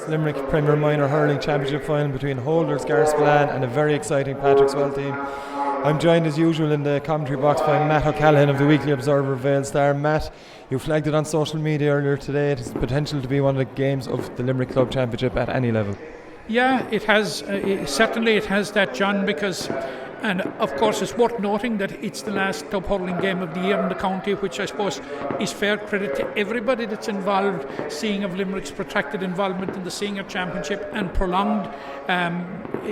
Limerick Premier Minor Hurling Championship final between holders Garryspillane and a very exciting Patrickswell team. I'm joined as usual in the commentary box by Matt O'Callaghan of the Weekly Observer Vale Star. Matt, you flagged it on social media earlier today. It has the potential to be one of the games of the Limerick Club Championship at any level. Yeah, it has. Certainly it has that, John, because, and of course it's worth noting that it's the last club hurling game of the year in the county, which I suppose is fair credit to everybody that's involved, seeing of Limerick's protracted involvement in the Senior Championship and prolonged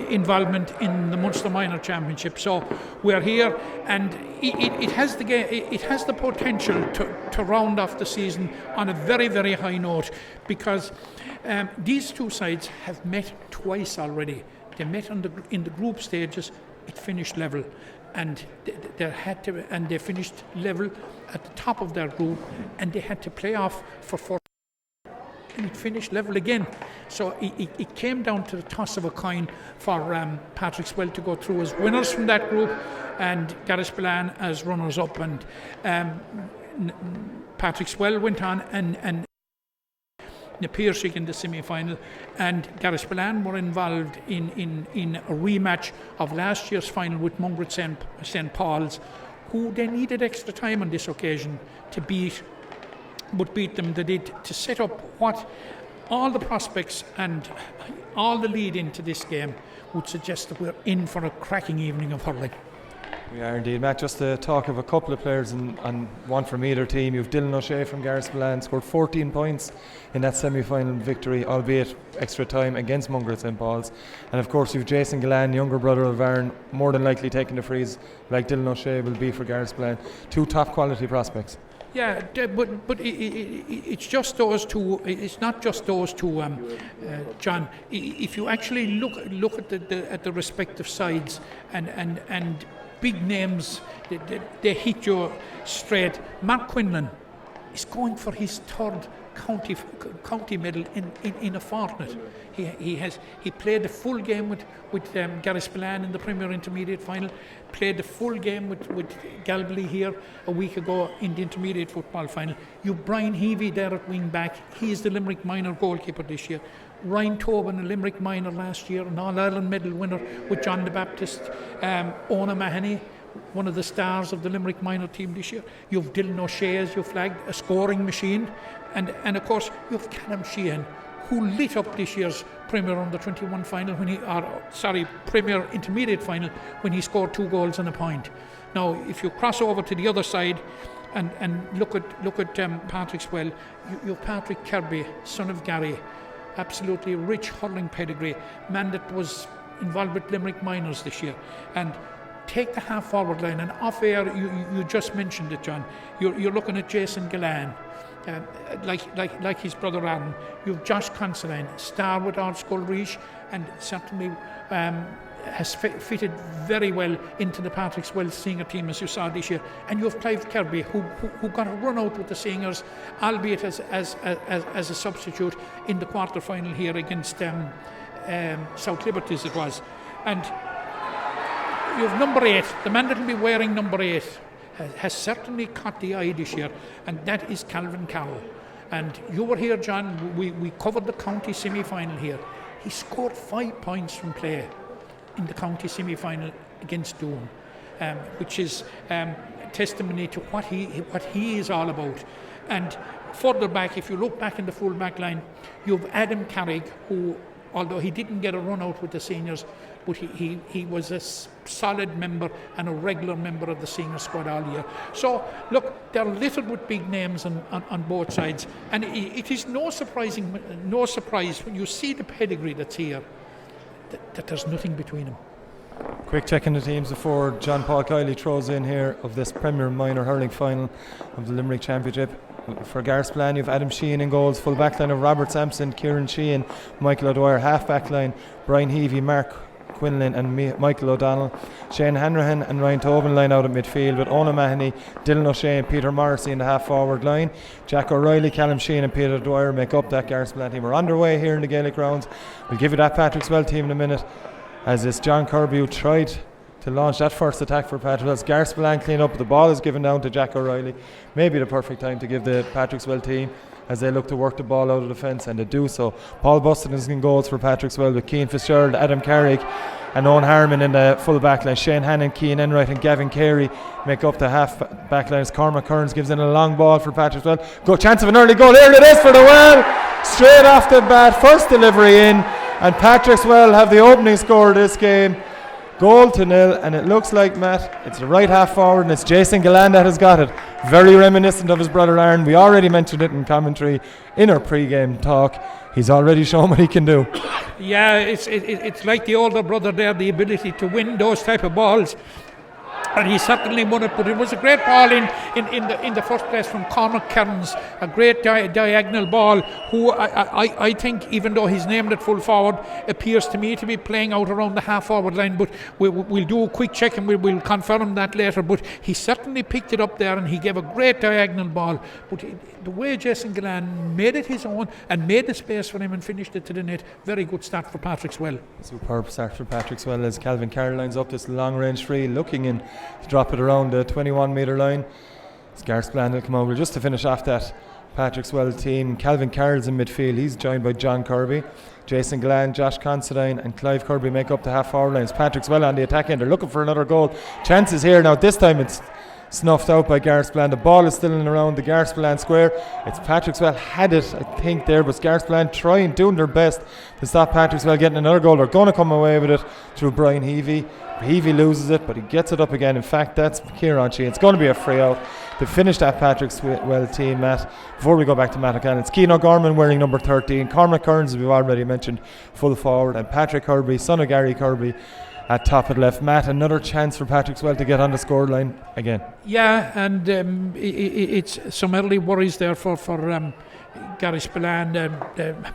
involvement in the Munster Minor Championship. So we're here, and it has the potential to round off the season on a very, very high note, because these two sides have met twice already. They met in the group stages. It finished level, and they finished level at the top of their group, and they had to play off for 4, and it finished level again. So it came down to the toss of a coin for Patrickswell to go through as winners from that group, and Garryspillane as runners up, and Patrickswell went on and Piercing in the semi-final, and Garryspillane were involved in a rematch of last year's final with Mungret St. Paul's, who they needed extra time on this occasion to beat, but beat them they did, to set up what all the prospects and all the lead into this game would suggest that we're in for a cracking evening of hurling. We are indeed, Matt. Just to talk of a couple of players and one from either team. You've Dylan O'Shea from Garryspillane, scored 14 points in that semi-final victory, albeit extra time, against Mungret St. Paul's. And of course you've Jason Gillan, younger brother of Aaron, more than likely taking the frees like Dylan O'Shea will be for Garryspillane. Two top quality prospects. Yeah, but it's just those two. It's not just those two, John. If you actually look at the respective sides and big names, they hit you straight. Mark Quinlan is going for his third county medal in a fortnight. He played the full game with Garryspillane in the Premier Intermediate final, played the full game with Galbally here a week ago in the Intermediate football final. You've Brian Heavey there at wing back. He is the Limerick Minor goalkeeper this year. Ryan Tobin, a Limerick Minor last year, an All-Ireland medal winner with John the Baptist. Ona Mahoney, one of the stars of the Limerick Minor team this year. You've Dylan O'Shea, as you flagged, a scoring machine. And of course, you've Callum Sheehan, who lit up this year's Premier Under-21 final Premier Intermediate final when he scored 2 goals and a point. Now, if you cross over to the other side and look at Patrickswell, you've Patrick Kirby, son of Gary, absolutely rich hurling pedigree, man that was involved with Limerick Minors this year. And take the half forward line, and off air you just mentioned it, John. You're looking at Jason Gillan, like his brother Aaron. You've Josh Considine, star with Ardscoil Reach, and certainly has fitted very well into the Patrickswell senior team, as you saw this year. And you have Clive Kirby, who got a run out with the seniors, albeit as a substitute in the quarter final here against South Liberties it was. And you have number 8, the man that will be wearing number 8 has certainly caught the eye this year, and that is Calvin Carroll. And you were here, John, we covered the county semi-final here. He scored 5 points from play in the county semi-final against Doon, which is testimony to what he is all about. And further back, if you look back in the full back line, you have Adam Carrick, who, although he didn't get a run out with the seniors, but he was a solid member and a regular member of the senior squad all year. So look, they're littered with big names on both sides, and it is no surprise when you see the pedigree that's here that there's nothing between them. Quick check in the teams before John Paul Kiley throws in here of this Premier Minor Hurling final of the Limerick Championship. For Garryspillane, you have Adam Sheehan in goals, full back line of Robert Sampson, Kieran Sheehan, Michael O'Dwyer, half back line Brian Heavey, Mark Quinlan and Michael O'Donnell. Shane Hanrahan and Ryan Tobin line out at midfield, with Ona Mahoney, Dylan O'Shea and Peter Morrissey in the half forward line. Jack O'Reilly, Callum Sheehan and Peter Dwyer make up that Garryspillane team. We're underway here in the Gaelic rounds. We'll give you that Patrickswell team in a minute. as it's John Kirby who tried to launch that first attack for Patrickswell. Garryspillane clean up, the ball is given down to Jack O'Reilly. Maybe the perfect time to give the Patrickswell team as they look to work the ball out of the fence, and they do so. Paul Buston is in goals for Patrickswell with Cian Fitzgerald, Adam Carrick and Owen Harmon in the full back line. Shane Hannon, Cian Enright and Gavin Carey make up the half back line as Cormac Kearns gives in a long ball for Patrickswell. Chance of an early goal, here it is for the well, straight off the bat, first delivery in, and Patrickswell have the opening score of this game. Goal to nil, and it looks like, Matt, it's the right half forward, and it's Jason Galland that has got it. Very reminiscent of his brother Aaron. We already mentioned it in commentary in our pre-game talk. He's already shown what he can do. Yeah, it's like the older brother there, the ability to win those type of balls. And he certainly won it, but it was a great ball in the first place from Cormac Kearns, a great diagonal ball, who I think, even though he's named at full forward, appears to me to be playing out around the half forward line, but we'll do a quick check and we'll confirm that later. But he certainly picked it up there and he gave a great diagonal ball, but the way Jason Galland made it his own and made the space for him and finished it to the net, very good start for Patrickswell. Superb start for Patrickswell as Calvin Carroll lines up this long range free, looking in to drop it around the 21 metre line. Garryspillane will come over just to finish off that Patrickswell team. Calvin Carroll's in midfield, he's joined by John Kirby. Jason Galland, Josh Considine and Clive Kirby make up the half forward lines. Patrickswell on the attack end, they're looking for another goal. Chances here now, this time it's snuffed out by Garryspillane. The ball is still in and around the Garryspillane square. It's Patrickswell had it, I think, there, but Garryspillane doing their best to stop Patrickswell getting another goal. They're going to come away with it through Brian Heavey. Heavey loses it, but he gets it up again. In fact, that's Kieran Sheehan. It's going to be a free out to finish that Patrickswell team, Matt. Before we go back to Matt O'Connell, it's Cian O'Gorman wearing number 13. Cormac Kearns, as we've already mentioned, full forward, and Patrick Kirby, son of Gary Kirby, at top at left. Matt, another chance for Patrickswell to get on the scoreline again. Yeah, and it's some early worries there for Garryspillane.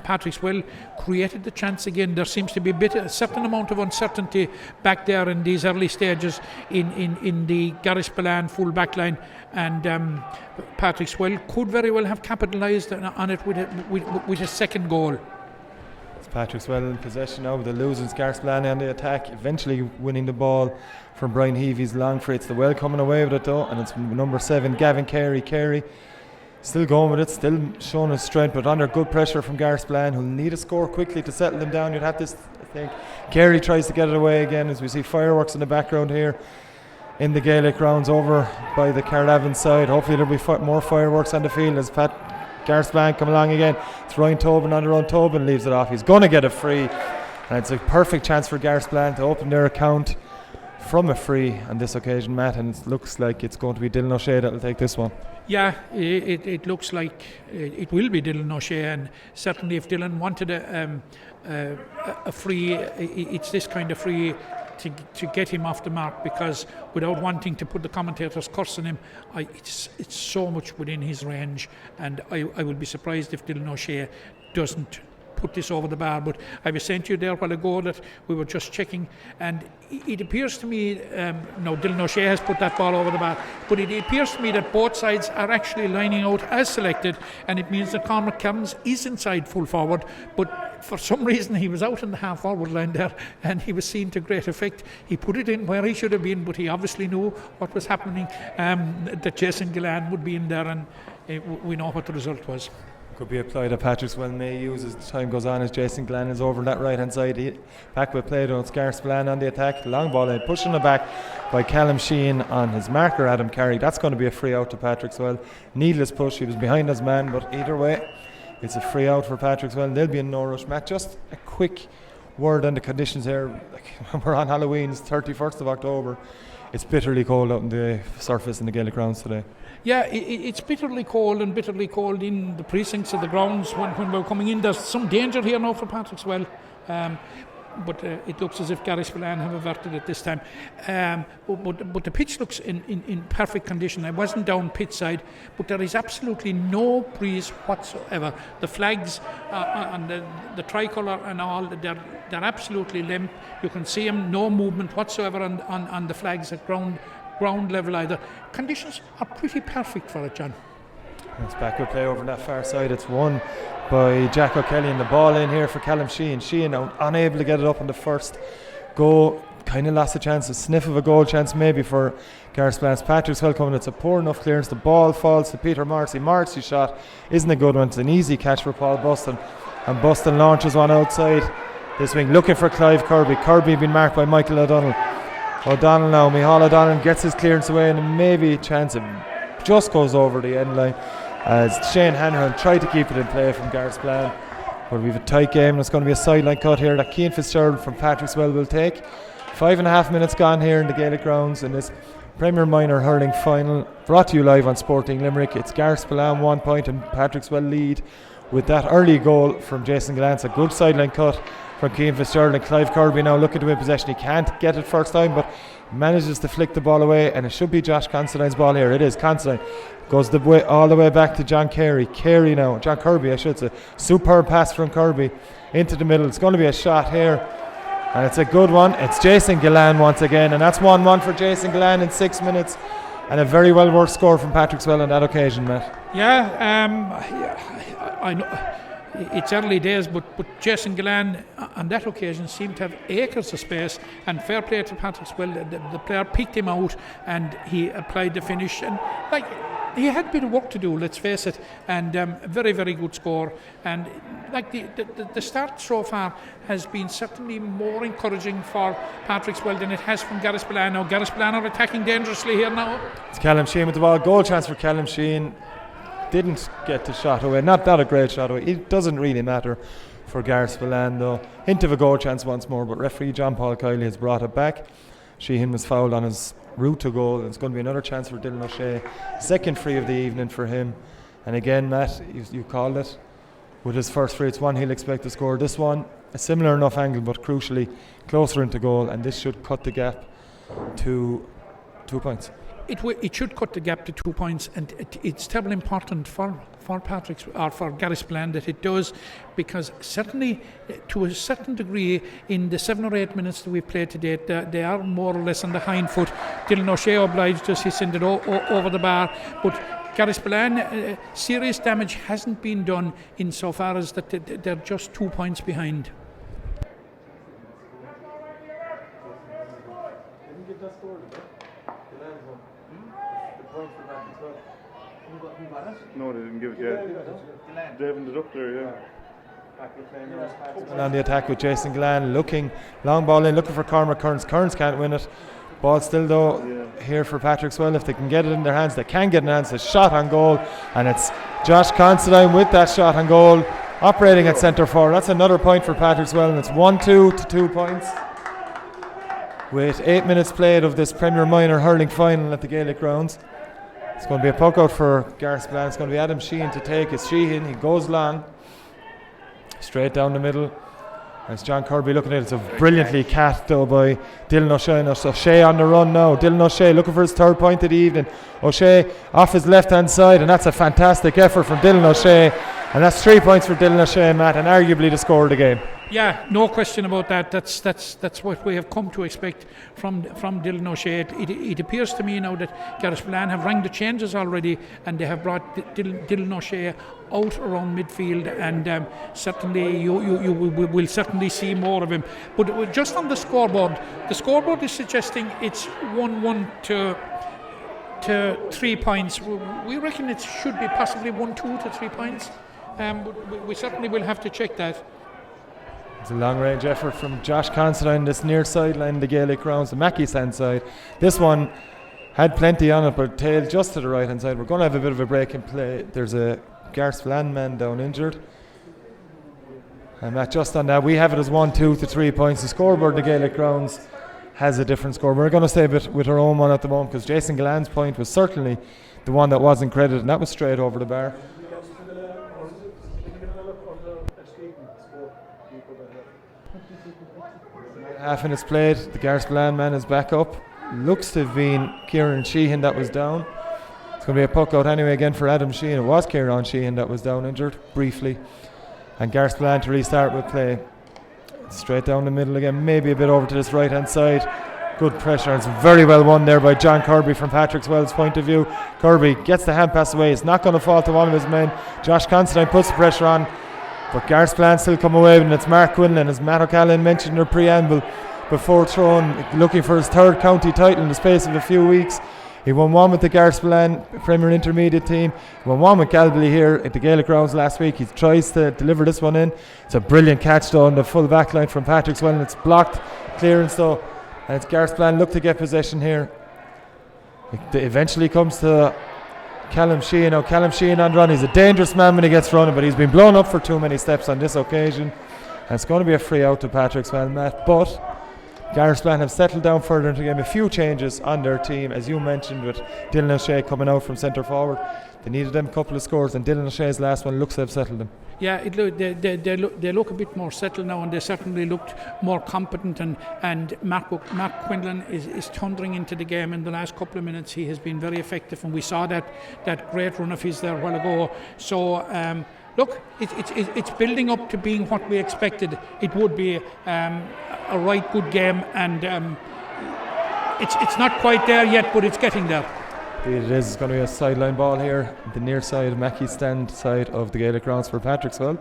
Patrickswell created the chance again. There seems to be a certain amount of uncertainty back there in these early stages in the Garryspillane full back line, and Patrickswell could very well have capitalised on it with a second goal. Patrickswell in possession now with the losing Garryspillane on the attack, eventually winning the ball from Brian Heavey's long free. It's the well coming away with it though, and it's number 7 Gavin Carey still going with it, still showing his strength, but under good pressure from Garryspillane, who'll need a score quickly to settle them down. You'd have this, I think. Carey tries to get it away again as we see fireworks in the background here in the Gaelic grounds over by the Carlavin side. Hopefully there'll be more fireworks on the field as Garryspillane come along again. It's Ryan Tobin on their own. Tobin leaves it off. He's going to get a free, and it's a perfect chance for Garryspillane to open their account from a free on this occasion, Matt, and it looks like it's going to be Dylan O'Shea that will take this one. Yeah, it looks like it will be Dylan O'Shea, and certainly if Dylan wanted a free, it's this kind of free to get him off the mark, because without wanting to put the commentators' curse on him, it's so much within his range, and I would be surprised if Dylan O'Shea doesn't put this over the bar. But I was saying to you there a while ago that we were just checking, and it appears to me, no, Dylan O'Shea has put that ball over the bar, but it appears to me that both sides are actually lining out as selected, and it means that Cormac Kearns is inside full forward, but for some reason he was out in the half forward line there, and he was seen to great effect. He put it in where he should have been, but he obviously knew what was happening, that Jason Galland would be in there, and we know what the result was. Could be applied that Patrickswell may use as time goes on as Jason Galland is over that right hand side. Back with play though, it's Garryspillane on the attack, long ball in, pushing it back by Callum Sheehan on his marker Adam Carey. That's going to be a free out to Patrickswell. Needless push, he was behind his man, but either way it's a free out for Patrickswell. They'll be in no rush. Matt, just a quick word on the conditions here. We're on Halloween, it's 31st of October. It's bitterly cold out on the surface in the Gaelic grounds today. Yeah, it's bitterly cold in the precincts of the grounds when we're coming in. There's some danger here now for Patrickswell, but it looks as if Garryspillane have averted it this time. But the pitch looks in perfect condition. I wasn't down pitch side, but there is absolutely no breeze whatsoever. The flags and the tricolour and all, they're absolutely limp. You can see them, no movement whatsoever on the flags at ground level either. Conditions are pretty perfect for it, John. It's backward play over on that far side. It's won by Jack O'Kelly, and the ball in here for Callum Sheehan. Sheehan unable to get it up on the first go. Kind of lost a chance, a sniff of a goal chance maybe for Garryspillane's Patrickswell coming. It's a poor enough clearance. The ball falls to Peter Morrissey. Morrissey's shot isn't a good one. It's an easy catch for Paul Buston. And Buston launches one outside this wing, looking for Clive Kirby. Kirby being marked by Michael O'Donnell. O'Donnell now, Micheál O'Donnell gets his clearance away, and maybe a chance it just goes over the end line as Shane Hanrahan tried to keep it in play from Garryspillane. But we've a tight game, and it's going to be a sideline cut here that Cian Fitzgerald from Patrickswell will take. 5.5 minutes gone here in the Gaelic grounds in this Premier Minor Hurling final, brought to you live on Sporting Limerick. It's Garryspillane 1 point and Patrickswell lead with that early goal from Jason Gallant's. A good sideline cut from Cian Fitzgerald, and Clive Kirby now looking to win possession. He can't get it first time, but manages to flick the ball away, and it should be Josh Considine's ball here. It is. Considine goes all the way back to John Carey. John Kirby, I should say. Superb pass from Kirby into the middle. It's going to be a shot here, and it's a good one. It's Jason Gillane once again, and that's 1-1 for Jason Gillane in 6 minutes, and a very well worked score from Patrickswell on that occasion, Matt. I know it's early days, but Jason Gillane on that occasion seemed to have acres of space, and fair play to Patrickswell. The player picked him out and he applied the finish, and he had a bit of work to do, let's face it, and very, very good score. And the start so far has been certainly more encouraging for Patrickswell than it has from Garryspillane. Now Garryspillane are attacking dangerously here now. It's Callum Sheehan with the ball. Goal chance for Callum Sheehan. Didn't get the shot away. Not a great shot away. It doesn't really matter for Garryspillane though. Hint of a goal chance once more, but referee John Paul Kiley has brought it back. Sheehan was fouled on his route to goal, and it's going to be another chance for Dylan O'Shea. Second free of the evening for him. And again, Matt, you called it. With his first free, it's one he'll expect to score. This one, a similar enough angle, but crucially closer into goal, and this should cut the gap to 2 points. It should cut the gap to 2 points, and it's terribly important for Patrick's or for Garryspillane that it does, because certainly to a certain degree in the 7 or 8 minutes that we've played to date, they are more or less on the hind foot. Dylan O'Shea obliged us, he sent it over the bar, but Garryspillane, serious damage hasn't been done insofar as that they're just 2 points behind. No, they didn't give it yet. They haven't it up there, yeah. And on the attack with Jason Gillane, looking long ball in, looking for Cormac Kearns. Kearns can't win it. Ball still though here for Patrickswell. If they can get it in their hands, they can get it in their hands. A shot on goal, and it's Josh Considine with that shot on goal, operating at centre forward. That's another point for Patrickswell, and it's 1-2 to 2 points. With 8 minutes played of this Premier Minor Hurling final at the Gaelic grounds. It's going to be a puck out for Garryspillane. It's going to be Adam Sheehan to take. It's Sheehan. He goes long, straight down the middle. It's John Kirby looking at it. It's a brilliantly cat though by Dylan O'Shea. O'Shea on the run now. Dylan O'Shea looking for his third point of the evening. O'Shea off his left hand side, and that's a fantastic effort from Dylan O'Shea. And that's 3 points for Dylan O'Shea, Matt, and arguably the score of the game. Yeah, no question about that. That's what we have come to expect from Dylan O'Shea. It appears to me now that Garryspillane have rang the changes already, and they have brought Dylan O'Shea out around midfield, and certainly you will certainly see more of him. But just on the scoreboard is suggesting it's 1-1 to 3 points. We reckon it should be possibly 1-2 to 3 points. We certainly will have to check that. It's a long range effort from Josh Considine, this near sideline, the Gaelic grounds, the Mackey stand side. This one had plenty on it, but tailed just to the right hand side. We're going to have a bit of a break in play. There's a Garryspillane man down injured. And Matt, just on that, we have it as 1-2 to 3 points. The scoreboard, the Gaelic grounds, has a different score. We're going to stay with our own one at the moment, because Jason Gillane's point was certainly the one that wasn't credited, and that was straight over the bar. Half minutes played, the Garryspillane man is back up. Looks to have been Kieran Sheehan that was down. It's going to be a puck out anyway again for Adam Sheehan. It was Kieran Sheehan that was down injured briefly. And Garryspillane to restart with play. Straight down the middle again, maybe a bit over to this right hand side. Good pressure, and it's very well won there by John Kirby from Patrickswell's point of view. Kirby gets the hand pass away. It's not going to fall to one of his men. Josh Considine puts the pressure on, but Garryspillane still come away, and it's Mark Quinlan, as Matt O'Callaghan mentioned in their preamble. before throwing, looking for his third county title in the space of a few weeks. He won one with the Garryspillane Premier Intermediate team. He won one with Galway here at the Gaelic Grounds last week. He tries to deliver this one in. It's a brilliant catch though on the full back line from Patrickswell, and it's blocked clearance though. And it's Garryspillane look to get possession here. It eventually comes to Callum Sheehan. Now Callum Sheehan on the run. He's a dangerous man when he gets running, but he's been blown up for too many steps on this occasion. And it's going to be a free out to Patrickswell, Matt. But Garryspillane have settled down further into the game. A few changes on their team, as you mentioned, with Dylan O'Shea coming out from centre forward. They needed them a couple of scores, and Dylan O'Shea's last one looks to have settled them. Yeah, they look a bit more settled now, and they certainly looked more competent. And Mark Quinlan is thundering into the game in the last couple of minutes. He has been very effective, and we saw that great run of his there a while ago. So. Look, it's building up to being what we expected. It would be a right good game, and it's not quite there yet, but it's getting there. It is. It's going to be a sideline ball here, the near side, Mackey stand side of the Gaelic Grounds for Patrickswell.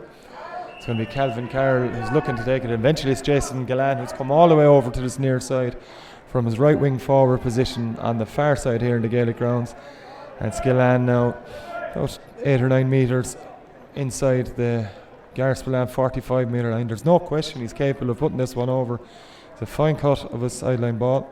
It's going to be Calvin Carroll who's looking to take it. Eventually it's Jason Gallan who's come all the way over to this near side from his right wing forward position on the far side here in the Gaelic Grounds. And it's Gallan now about 8 or 9 metres inside the Garryspillane 45 metre line. There's no question he's capable of putting this one over. It's a fine cut of a sideline ball.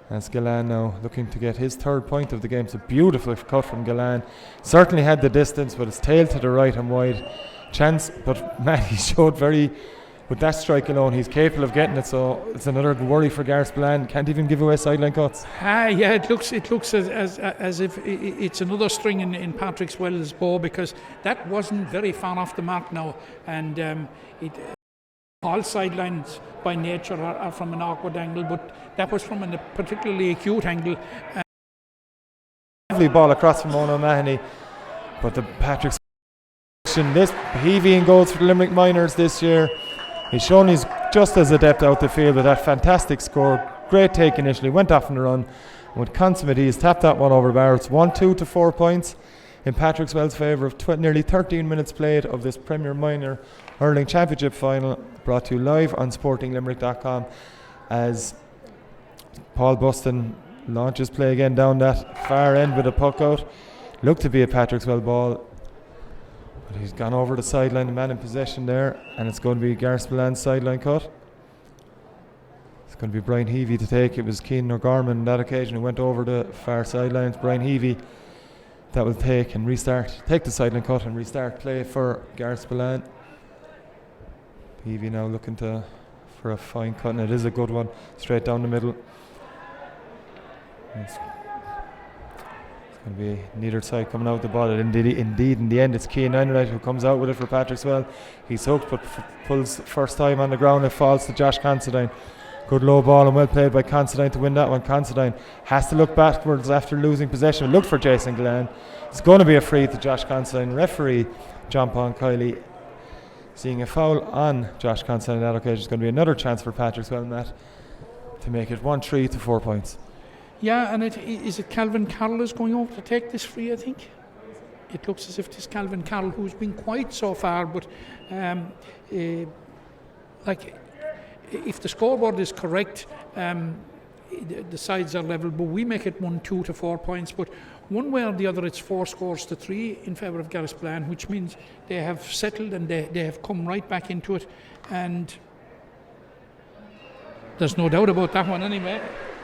And it's Gallan now looking to get his third point of the game. It's a beautiful cut from Gallan. Certainly had the distance, but his tail to the right and wide. Chance, but Matt, he showed with that strike alone, he's capable of getting it. So it's another worry for Garryspillane. Can't even give away sideline cuts. Yeah, it looks as if it's another string in Patrickswell's bow, because that wasn't very far off the mark now, and all sidelines by nature are from an awkward angle, but that was from a particularly acute angle. Lovely ball across from Owen O'Mahony, but the Patrickswell, this Heavey in goals for the Limerick Miners this year. He's shown he's just as adept out the field with that fantastic score. Great take initially, went off on the run. With consummate ease, tapped that one over the bar. It's 1-2 to 4 points in Patrickswell's favour of nearly 13 minutes played of this Premier Minor Hurling Championship final, brought to you live on sportinglimerick.com as Paul Buston launches play again down that far end with a puck out. Looked to be a Patrickswell ball, but he's gone over the sideline, the man in possession there, and it's going to be Garryspillane's sideline cut. It's going to be Brian Heavey to take. It was Keenan O'Gorman on that occasion who went over the far sidelines. Brian Heavey that will take the sideline cut and restart play for Garryspillane. Heavey now looking for a fine cut, and it is a good one, straight down the middle. It's going to be neither side coming out with the ball. Indeed, in the end, it's Cian Enright who comes out with it for Patrickswell. He's hooked, but pulls first time on the ground. It falls to Josh Considine. Good low ball and well played by Considine to win that one. Considine has to look backwards after losing possession. Look for Jason Glenn. It's going to be a free to Josh Considine. Referee John Paul Kiley seeing a foul on Josh Considine on that occasion. It's going to be another chance for Patrickswell, Matt, to make it 1-3 to 4 points. Yeah, and is it Calvin Carroll is going over to take this free, I think? It looks as if it is Calvin Carroll, who's been quiet so far, but if the scoreboard is correct, the sides are level, but we make it 1-2 to 4 points. But one way or the other, it's 4 scores to 3 in favour of Garryspillane, which means they have settled and they have come right back into it. And there's no doubt about that one anyway.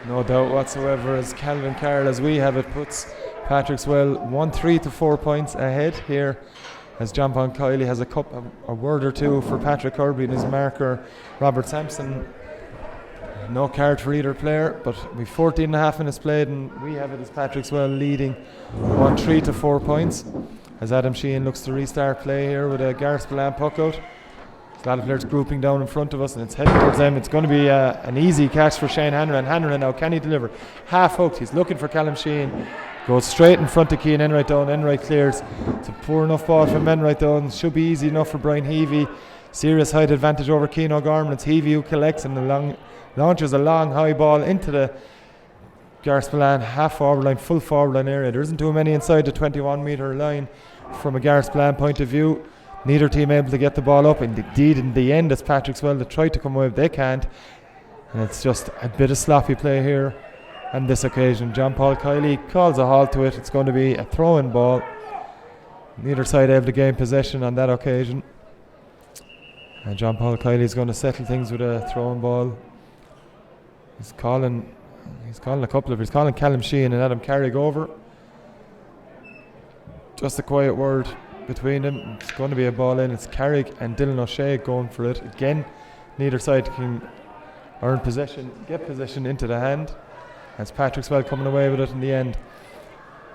No doubt whatsoever, as Calvin Carroll, as we have it, puts Patrickswell 1-3 to 4 points ahead here, as John Paul Kiley has a word or two for Patrick Kirby and his marker Robert Sampson. No card for either player, but we've 14 and a half minutes played, and we have it as Patrickswell leading 1-3 to 4 points, as Adam Sheehan looks to restart play here with a Garryspillane puck out. A lot of players grouping down in front of us, and it's heading towards them. It's going to be an easy catch for Shane Hanrahan. Hanrahan now, can he deliver? Half hooked, he's looking for Callum Sheehan. Goes straight in front of Cian Enright down. Enright clears. It's a poor enough ball from Enright down. Should be easy enough for Brian Heavey. Serious height advantage over Cian O'Gorman. It's Heavey who collects and launches a long high ball into the Garryspillane half forward line, full forward line area. There isn't too many inside the 21 metre line from a Garryspillane point of view. Neither team able to get the ball up. Indeed, in the end, it's Patrickswell that tried to come away, but they can't. And it's just a bit of sloppy play here on this occasion. John Paul Kiley calls a halt to it. It's going to be a throw-in ball. Neither side able to gain possession on that occasion. And John Paul Kiley is going to settle things with a throw-in ball. He's calling a couple of. He's calling Callum Sheehan and Adam Carrick over. Just a quiet word between them. It's going to be a ball in. It's Carrick and Dylan O'Shea going for it again. Neither side can earn possession, get possession into the hand. That's Patrickswell coming away with it in the end.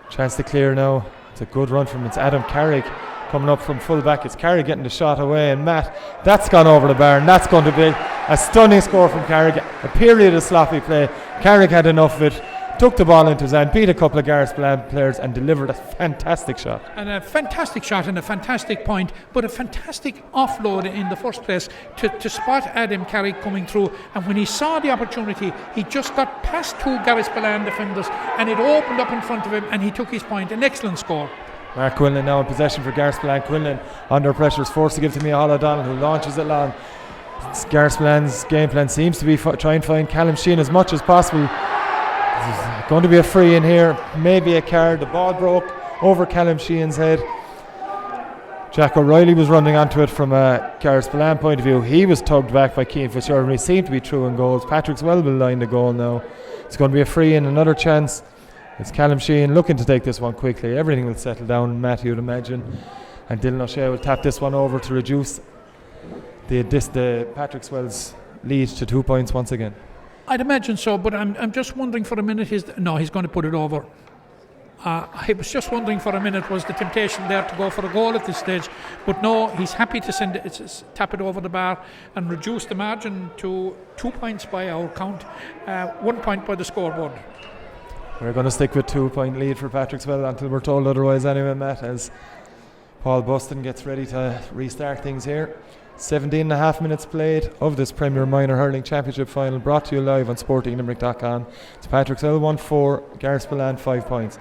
Chance to clear now. It's a good run from it's Adam Carrick coming up from full back. It's Carrick getting the shot away, and Matt, that's gone over the bar, and that's going to be a stunning score from Carrick. A period of sloppy play. Carrick had enough of it, took the ball into his hand, beat a couple of Garryspillane players and delivered a fantastic shot. And a fantastic shot and a fantastic point, but a fantastic offload in the first place to spot Adam Carrick coming through. And when he saw the opportunity, he just got past two Garryspillane defenders and it opened up in front of him and he took his point. An excellent score. Mark Quinlan now in possession for Garryspillane. Quinlan under pressure is forced to give to Micheál O'Donnell, who launches it long. Garryspillane's game plan seems to be try and find Callum Sheehan as much as possible. There's going to be a free in here, maybe a card. The ball broke over Callum Sheehan's head. Jack O'Reilly was running onto it from a Garryspillane point of view. He was tugged back by Cian Fitzgerald and he seemed to be through in goals. Patrickswell will line the goal now. It's going to be a free in, another chance. It's Callum Sheehan looking to take this one quickly. Everything will settle down, Matt, you'd imagine. And Dylan O'Shea will tap this one over to reduce the Patrickswell's lead to 2 points once again. I'd imagine so, but I'm just wondering for a minute. He's going to put it over. I was just wondering for a minute, was the temptation there to go for a goal at this stage? But no, he's happy to tap it over the bar and reduce the margin to 2 points by our count, 1 point by the scoreboard. We're going to stick with 2 point lead for Patrickswell until we're told otherwise anyway, Matt, as Paul Buston gets ready to restart things here. 17.5 minutes played of this Premier Minor Hurling Championship final, brought to you live on sportinglimerick.com. It's Patrickswell 1-4, Garryspillane 5 points.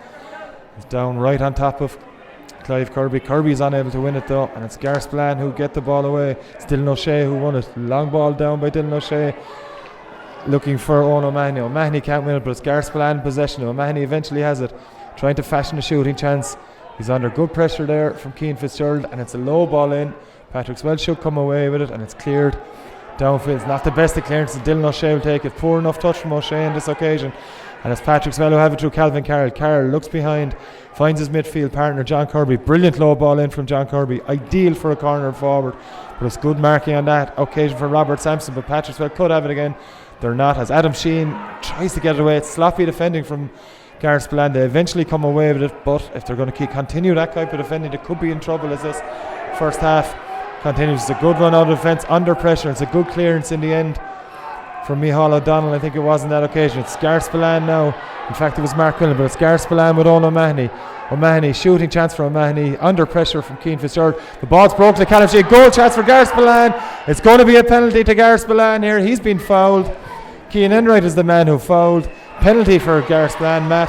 It's down right on top of Clive Kirby. Kirby's unable to win it though, and it's Garryspillane who get the ball away. It's Dylan O'Shea who won it. Long ball down by Dylan O'Shea, looking for Owen O'Mahony. O'Mahony can't win it, but it's Garryspillane in possession. O'Mahony eventually has it, trying to fashion a shooting chance. He's under good pressure there from Cian Fitzgerald, and it's a low ball in. Patrickswell should come away with it, and it's cleared downfield. It's not the best of clearances. Dylan O'Shea will take it. Poor enough touch from O'Shea on this occasion, and it's Patrickswell who have it through Calvin Carroll. Carroll looks behind, finds his midfield partner John Kirby. Brilliant low ball in from John Kirby, ideal for a corner forward, but it's good marking on that occasion for Robert Sampson. But Patrickswell could have it again. They're not, as Adam Sheehan tries to get it away. It's sloppy defending from Garryspillane. They eventually come away with it, but if they're going to continue that type of defending, they could be in trouble as this first half continues. It's a good run out of defence under pressure. It's a good clearance in the end from Micheál O'Donnell, I think it was on that occasion. It's Garryspillane now. In fact, it was Mark Quinlan, but it's Garryspillane with Owen O'Mahony. O'Mahony, shooting chance for O'Mahony, under pressure from Cian Fitzgerald. The ball's broke to Callum Sheehan. Goal chance for Garryspillane. It's going to be a penalty to Garryspillane here. He's been fouled. Cian Enright is the man who fouled. Penalty for Garryspillane, Matt.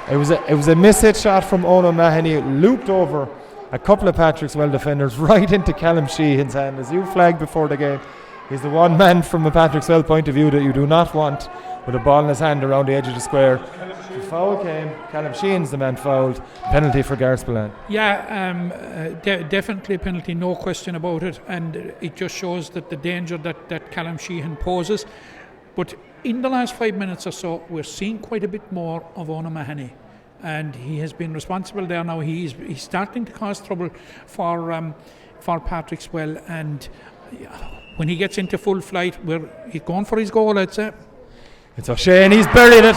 It was a miss-hit shot from Owen O'Mahony. It looped over a couple of Patrickswell defenders right into Callum Sheehan's hand. As you flagged before the game, he's the one man from a Patrickswell point of view that you do not want with a ball in his hand around the edge of the square. The foul came. Callum Sheehan's the man fouled. Penalty for Garryspillane. Yeah, definitely a penalty, no question about it. And it just shows that the danger that Callum Sheehan poses. But in the last 5 minutes or so, we're seeing quite a bit more of Owen O'Mahony. And he has been responsible there now. He's starting to cause trouble for Patrickswell, and when he gets into full flight, he's going for his goal, I'd say. It's O'Shea and he's buried it.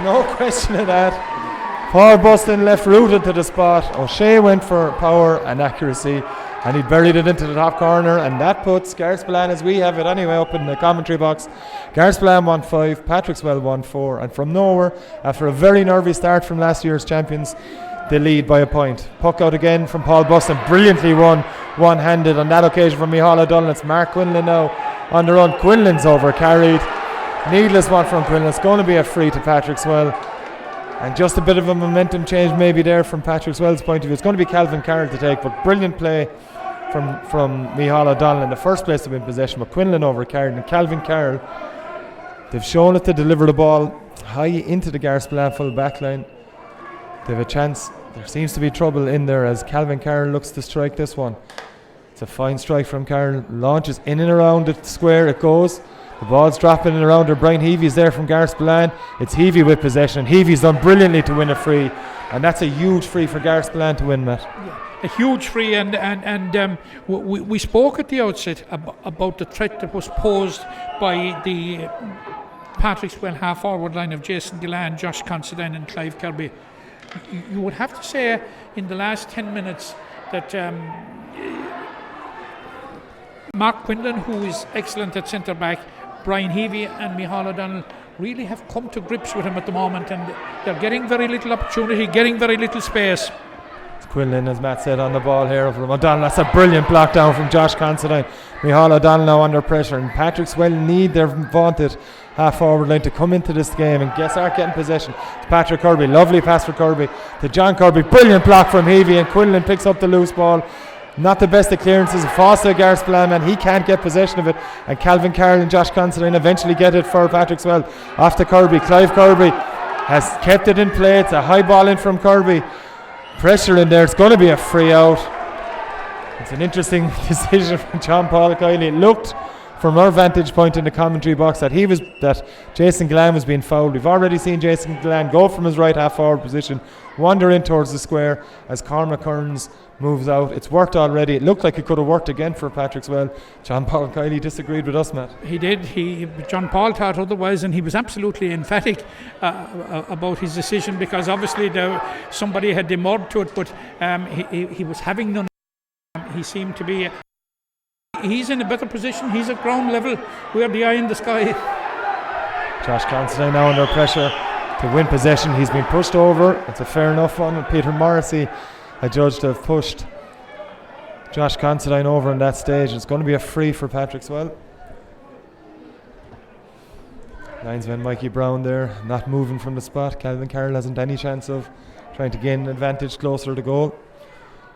No question of that. Paul Buston left rooted to the spot. O'Shea went for power and accuracy, and he buried it into the top corner, and that puts Garryspillane, as we have it anyway, up in the commentary box. Garryspillane 1-5, Patrickswell 1-4, and from nowhere, after a very nervy start from last year's champions, they lead by a point. Puck out again from Paul Buston, brilliantly won one-handed on that occasion from Micheál O'Donnell. It's Mark Quinlan now on the run. Quinlan's over carried. Needless one from Quinlan. It's going to be a free to Patrickswell. And just a bit of a momentum change maybe there from Patrickswell's point of view. It's going to be Calvin Carroll to take, but brilliant play from Micheál O'Donnell in the first place to win possession, but Quinlan over carried, and Calvin Carroll They've shown it to deliver the ball high into the Garryspillane full back line. They have a chance. There seems to be trouble in there as Calvin Carroll looks to strike this one. It's a fine strike from Carroll. Launches in and around the square. It goes. The ball's dropping in around there. Brian Heavey's there from Garryspillane. It's Heavey with possession. Heavey's done brilliantly to win a free. And that's a huge free for Garryspillane to win, Matt. Yeah. A huge free, and we spoke at the outset about the threat that was posed by the Patrickswell half-forward line of Jason Gillan, Josh Considine and Clive Kirby. You would have to say in the last 10 minutes that Mark Quinlan, who is excellent at centre-back, Brian Heavey and Micheál O'Donnell really have come to grips with him at the moment, and they're getting very little opportunity, getting very little space. Quinlan, as Matt said, on the ball here from O'Donnell. That's a brilliant block down from Josh Considine. Micheál O'Donnell now under pressure, and Patrickswell need their vaunted half forward line to come into this game and start getting possession. It's Patrick Kirby, lovely pass for Kirby to John Kirby, brilliant block from Heavey, and Quinlan picks up the loose ball. Not the best of clearances. Foster Garryspillane, man, he can't get possession of it, and Calvin Carroll and Josh Considine eventually get it for Patrickswell. Off to Kirby. Clive Kirby has kept it in play. It's a high ball in from Kirby. Pressure in there. It's going to be a free out. It's an interesting decision from John Paul Kiley. It looked from our vantage point in the commentary box that Jason Gillan was being fouled. We've already seen Jason Gillan go from his right half forward position, wander in towards the square as Cormac Kearns moves out. It's worked already. It looked like it could have worked again for Patrickswell. John Paul Kiley disagreed with us, Matt. He did. John Paul thought otherwise, and he was absolutely emphatic about his decision, because obviously somebody had demurred to it, but he was having none. He seemed to be. He's in a better position. He's at ground level. We're the eye in the sky. Josh Considine now under pressure to win possession. He's been pushed over. It's a fair enough one. Peter Morrissey, I judge to have pushed Josh Considine over in that stage. It's going to be a free for Patrickswell. Linesman Mikey Brown there, not moving from the spot. Calvin Carroll hasn't any chance of trying to gain an advantage closer to goal.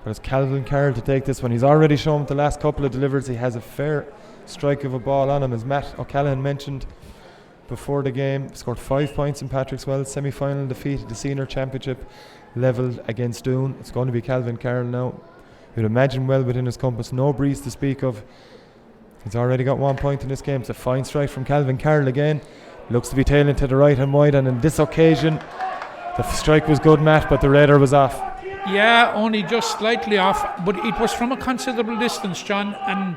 But it's Calvin Carroll to take this one. He's already shown with the last couple of deliveries he has a fair strike of a ball on him, as Matt O'Callaghan mentioned before the game. Scored 5 points in Patrickswell. Semi-final defeat at the senior championship level against Doon. It's going to be Calvin Carroll now. You'd imagine well within his compass. No breeze to speak of. He's already got 1 point in this game. It's a fine strike from Calvin Carroll again. Looks to be tailing to the right and wide, and in this occasion the strike was good, Matt, but the radar was off. Yeah, only just slightly off, but it was from a considerable distance, John, and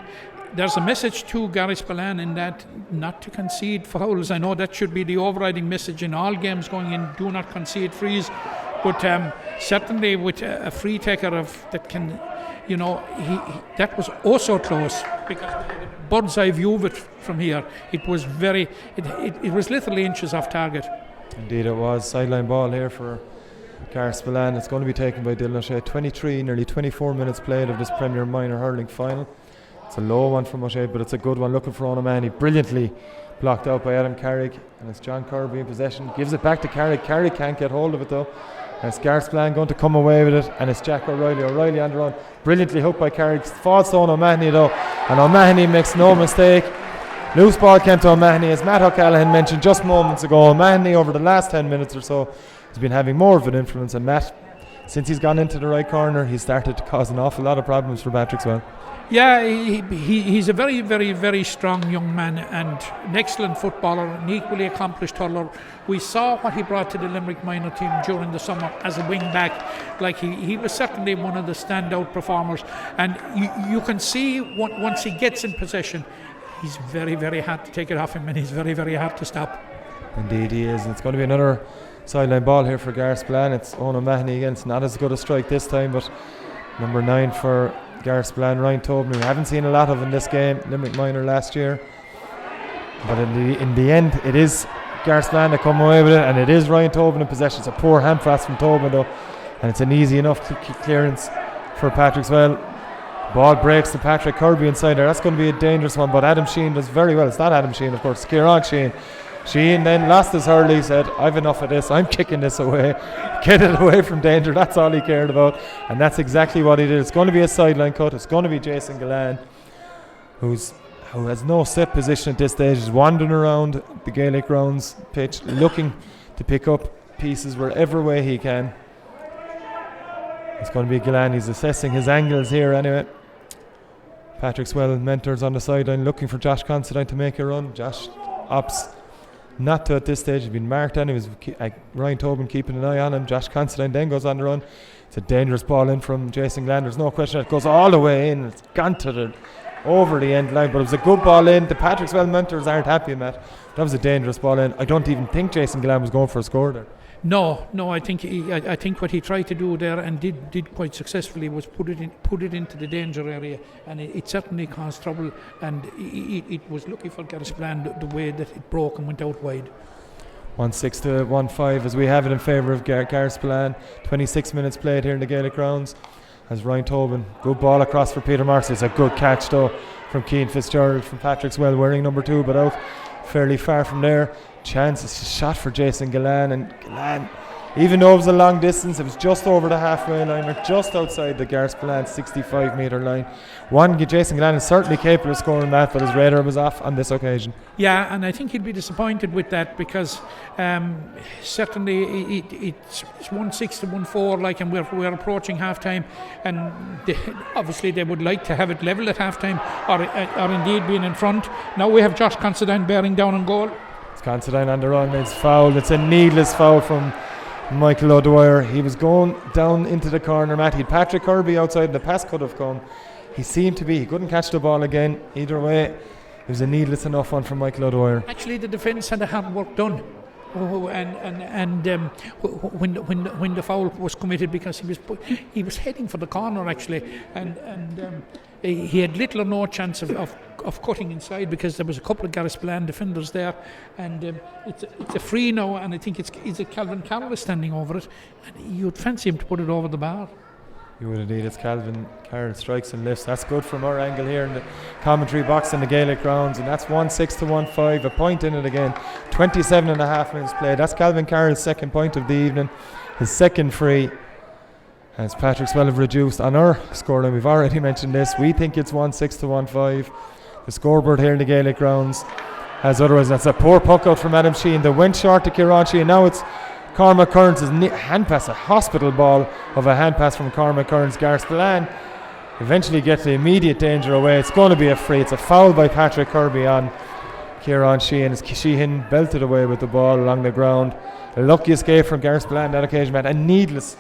there's a message to Garryspillane in that not to concede fouls. I know that should be the overriding message in all games going in, do not concede frees, but certainly with a free taker that can, that was also close, because bird's eye view of it from here, it was it was literally inches off target. Indeed it was. Sideline ball here for Garryspillane. It's going to be taken by Dylan O'Shea. 23, nearly 24 minutes played of this Premier Minor Hurling final. It's a low one from O'Shea, but it's a good one. Looking for O'Mahony, brilliantly blocked out by Adam Carrick, and it's John Kirby in possession. Gives it back to Carrick. Carrick can't get hold of it though, and it's Garryspillane going to come away with it, and it's Jack O'Reilly. O'Reilly on the run, brilliantly hooked by Carrick. Falls on O'Mahony though, and O'Mahony makes no mistake. Loose ball came to O'Mahony, as Matt O'Callaghan mentioned just moments ago. O'Mahony over the last 10 minutes or so has been having more of an influence, and Matt, since he's gone into the right corner, he's started to cause an awful lot of problems for Patrickswell. Yeah, he's a very, very, very strong young man and an excellent footballer, an equally accomplished hurler. We saw what he brought to the Limerick minor team during the summer as a wing back. Like he was certainly one of the standout performers, and you can see once he gets in possession, he's very, very hard to take it off him, and he's very, very hard to stop. Indeed he is, and it's going to be another sideline ball here for Garryspillane. It's O'Mahony again. It's not as good a strike this time, but number 9 for Garryspillane, Ryan Tobin, we haven't seen a lot of in this game. Limerick Minor last year, but in the end it is Garryspillane that come away with it, and it is Ryan Tobin in possession. It's a poor hand pass from Tobin though, and it's an easy enough clearance for Patrickswell. Ball breaks to Patrick Kirby inside there. That's going to be a dangerous one, but Adam Sheehan does very well. It's not Adam Sheehan, of course, it's Kieran Sheehan. Sheehan then lost his hurl. He said, I've enough of this, I'm kicking this away, get it away from danger. That's all he cared about, and that's exactly what he did. It's going to be a sideline cut. It's going to be Jason Gillan, who's who has no set position at this stage, is wandering around the Gaelic grounds pitch, looking to pick up pieces wherever way he can. It's going to be Gillan. He's assessing his angles here anyway. Patrickswell mentors on the sideline looking for Josh Considine to make a run. Josh opts not to at this stage. He's been marked on. Ryan Tobin keeping an eye on him. Josh Considine then goes on the run. It's a dangerous ball in from Jason Glenn. There's no question it goes all the way in. It's gone to over the end line, but it was a good ball in. The Patrickswell mentors aren't happy, Matt. That was a dangerous ball in. I don't even think Jason Glenn was going for a score there. No, I think I think what he tried to do there and did quite successfully was put it into the danger area, and it certainly caused trouble. And it was lucky for Garryspillane the way that it broke and went out wide. 1-6 to 1-5 as we have it in favour of Garryspillane. 26 minutes played here in the Gaelic grounds. As Ryan Tobin, good ball across for Peter Marcy. It's a good catch though from Cian Fitzgerald from Patrickswell, wearing number 2, but out fairly far from there. Chance, it's a shot for Jason Gillan, and Gillan, even though it was a long distance, it was just over the halfway line or just outside the Garryspillane 65 metre line. Jason Gillan is certainly capable of scoring that, but his radar was off on this occasion. Yeah, and I think he'll be disappointed with that because certainly it's 1-6 to 1-4, like, and we're approaching half time, and obviously they would like to have it level at half time or indeed being in front. Now we have Josh Considine bearing down on goal. Considine on the run, it's fouled. It's a needless foul from Michael O'Dwyer. He was going down into the corner, Matt. He had Patrick Kirby outside, and the pass could have come. He couldn't catch the ball again. Either way, it was a needless enough one from Michael O'Dwyer. Actually, the defence had the hard work done. When the foul was committed, because he was heading for the corner actually, and he had little or no chance of cutting inside because there was a couple of Garryspillane defenders there, and it's a free now, and I think it's a Calvin Carroll standing over it, and you'd fancy him to put it over the bar. You would indeed. It's Calvin Carroll strikes and lifts. That's good from our angle here in the commentary box in the Gaelic grounds, and that's 1-6 to 1-5. A point in it again. 27 and a half minutes played. That's Calvin Carroll's second point of the evening. His second free. As Patrickswell have reduced on our scoreline, we've already mentioned this. We think it's 1-6 to 1-5. The scoreboard here in the Gaelic grounds has otherwise. That's a poor puck out from Adam Sheehan that went short to Kieran Sheehan. Now it's Cormac Kearns' hand pass, a hospital ball of a hand pass from Cormac Kearns. Garryspillane eventually get the immediate danger away. It's going to be a free. It's a foul by Patrick Kirby on Kieran Sheehan. As Sheehan belted away with the ball along the ground. A lucky escape from Garryspillane that occasion, man. A needless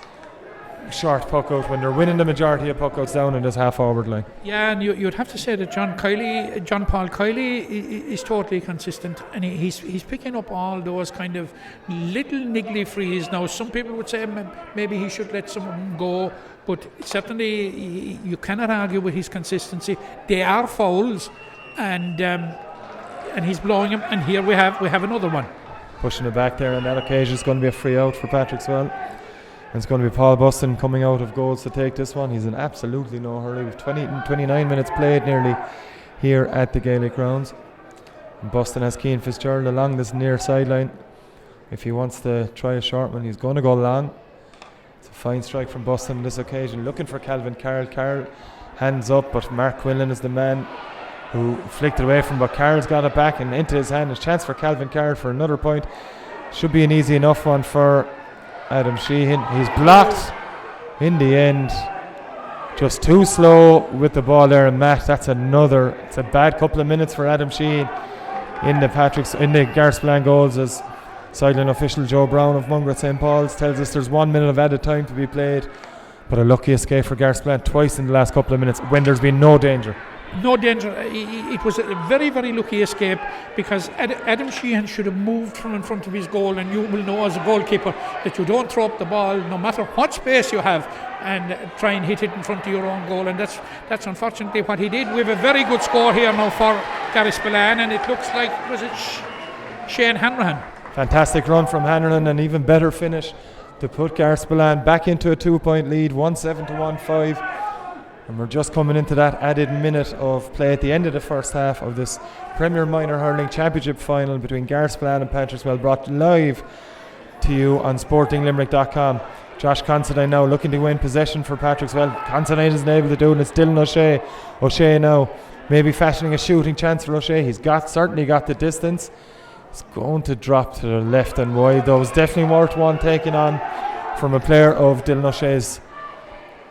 short puck out when they're winning the majority of puck outs down in this half forward line. Yeah, and you'd have to say that John Paul Kiley is totally consistent, and he's picking up all those kind of little niggly frees. Now some people would say maybe he should let some of them go, but certainly you cannot argue with his consistency. They are fouls, and he's blowing them, and here we have another one. Pushing it back there on that occasion. It's going to be a free out for Patrickswell. And it's going to be Paul Buston coming out of goals to take this one. He's in absolutely no hurry. With 29 minutes played nearly here at the Gaelic grounds. And Buston has Cian Fitzgerald along this near sideline. If he wants to try a short one, he's going to go long. It's a fine strike from Buston on this occasion. Looking for Calvin Carroll. Carroll hands up, but Mark Quinlan is the man who flicked it away from, but Carroll's got it back and into his hand. There's a chance for Calvin Carroll for another point. Should be an easy enough one for Adam Sheehan. He's blocked in the end. Just too slow with the ball there, and Matt, it's a bad couple of minutes for Adam Sheehan in the Garryspillane goals, as sideline official Joe Brown of Mungret St. Paul's tells us there's 1 minute of added time to be played. But a lucky escape for Garryspillane twice in the last couple of minutes when there's been no danger. No danger. It was a very, very lucky escape, because Adam Sheehan should have moved from in front of his goal, and you will know as a goalkeeper that you don't throw up the ball no matter what space you have and try and hit it in front of your own goal, and that's unfortunately what he did. We have a very good score here now for Garryspillane, and it looks like, was it Shane Hanrahan? Fantastic run from Hanrahan, and even better finish to put Garryspillane back into a 2-point lead, 1-7 to 1-5. And we're just coming into that added minute of play at the end of the first half of this Premier Minor Hurling Championship final between Garryspillane and Patrickswell, brought live to you on sportinglimerick.com. Josh Considine now looking to win possession for Patrickswell. Considine isn't able to do it, and it's Dylan O'Shea now maybe fashioning a shooting chance for O'Shea. He's certainly got the distance. He's going to drop to the left and wide, though. It's definitely worth one taking on from a player of Dylan O'Shea's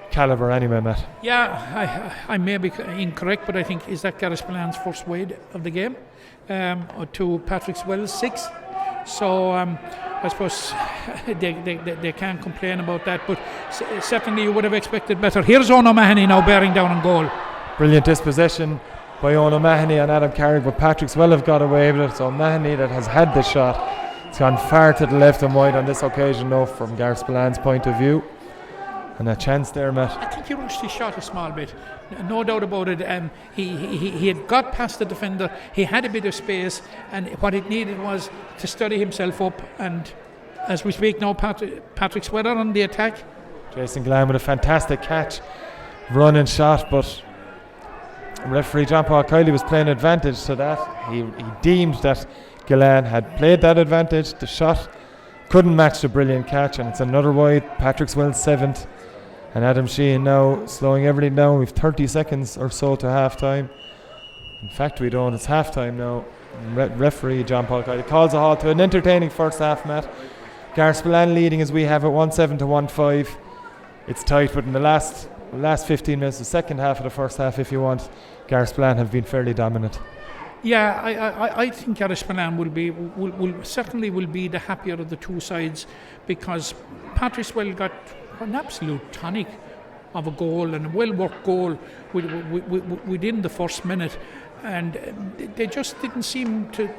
calibre anyway, Matt. Yeah, I may be incorrect, but I think is that Garryspillane's first wide of the game to Patrickswell 6. So I suppose they can't complain about that, but certainly you would have expected better. Here's Owen O'Mahony now bearing down on goal. Brilliant dispossession by Owen O'Mahony and Adam Carrick, but Patrickswell have got away with it. So O'Mahony that has had the shot. It's gone far to the left and wide on this occasion, though, from Garryspillane's point of view. And a chance there, Matt. I think he rushed his shot a small bit, no doubt about it. He had got past the defender, he had a bit of space, and what it needed was to steady himself up. And as we speak now, Patrickswell on the attack. Jason Glenn with a fantastic catch, running shot, but referee John Paul Kiley was playing advantage to that. He deemed that Gillan had played that advantage. The shot couldn't match the brilliant catch, and it's another wide. Patrickswell's 7th, and Adam Sheehan now slowing everything down. We've 30 seconds or so to half time. In fact, we don't. It's half time now. Referee John Paul Kiley calls a halt to an entertaining first half, Matt. Garryspillane leading as we have it 1-7 to 1-5. It's tight, but in the last 15 minutes, the second half of the first half, if you want, Garryspillane have been fairly dominant. Yeah, I think Garryspillane will certainly be the happier of the two sides, because Patrickswell got an absolute tonic of a goal, and a well-worked goal within the first minute, and they just didn't seem to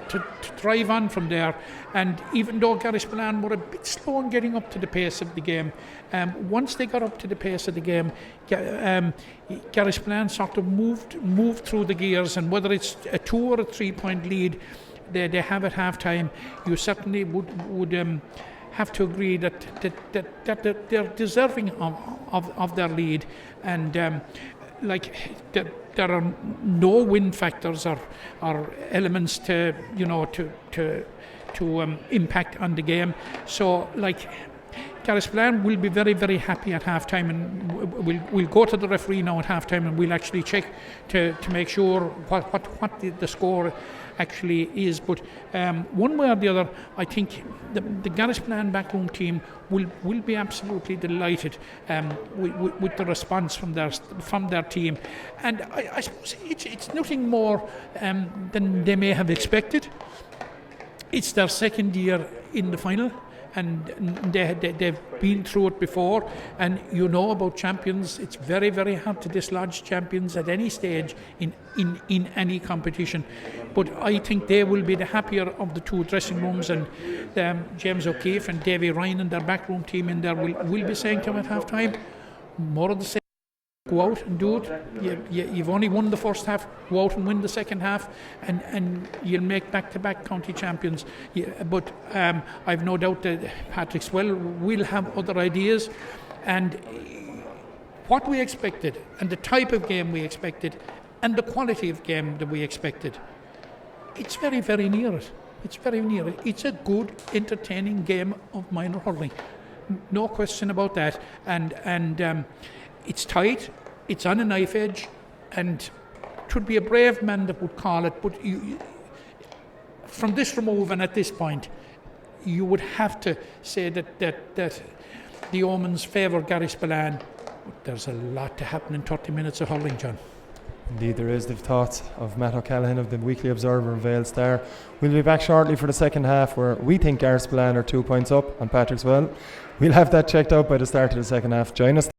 drive on from there. And even though Garryspillane were a bit slow in getting up to the pace of the game, once they got up to the pace of the game, Garryspillane sort of moved through the gears, and whether it's a 2 or a 3 point lead they have at half time, you certainly would have to agree that they're deserving of their lead. And there are no win factors or elements to impact on the game. So Garryspillane will be very, very happy at half time, and we'll go to the referee now at half time, and we'll actually check to make sure what the score actually is. But one way or the other, I think the Garryspillane backroom team will be absolutely delighted with the response from their team. And I suppose it's nothing more than they may have expected. It's their second year in the final, and they've been through it before. And you know about champions, it's very, very hard to dislodge champions at any stage in any competition. But I think they will be the happier of the two dressing rooms, and James O'Keefe and Davy Ryan and their backroom team in there will be saying to them at half time, more of the same. Go out and do it. You've only won the first half. Go out and win the second half, and you'll make back-to-back county champions. But I've no doubt that Patrickswell will have other ideas, and what we expected, and the type of game we expected, and the quality of game that we expected, it's very, very near it. It's very near it. It's a good, entertaining game of minor hurling. No question about that. And it's tight, it's on a knife edge, and it would be a brave man that would call it, but from this remove and at this point, you would have to say that the omens favour Garryspillane. But there's a lot to happen in 30 minutes of hurling, John. Indeed there is. The thoughts of Matt O'Callaghan of the Weekly Observer and Vale Star. We'll be back shortly for the second half, where we think Garryspillane are 2 points up on Patrickswell. We'll have that checked out by the start of the second half. Join us.